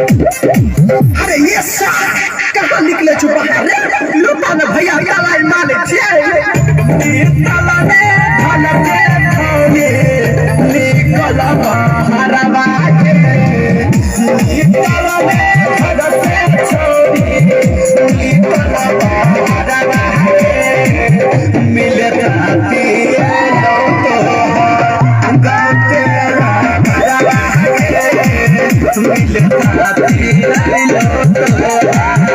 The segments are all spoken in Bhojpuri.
अरे ये कहाँ निकले छुपा लुटा न भैया ताला माले ताला ने थाना के खाने निकल बाहरवा के ताला ने घर से छोड़ी निकल बाहरवा के मिलता दिया लोगों गाते बाहरवा के मिलता दिया लोगों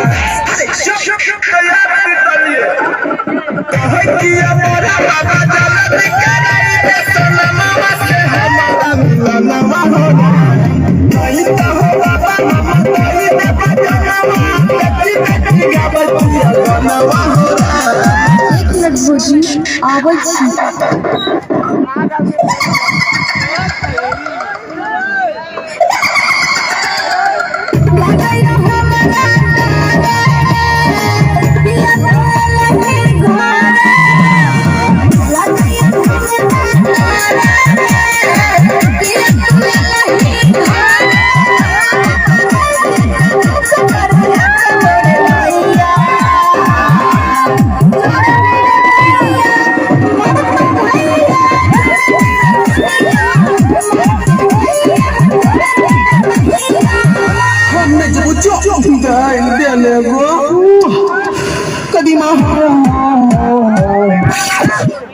एक मिनट भौजी आबै छी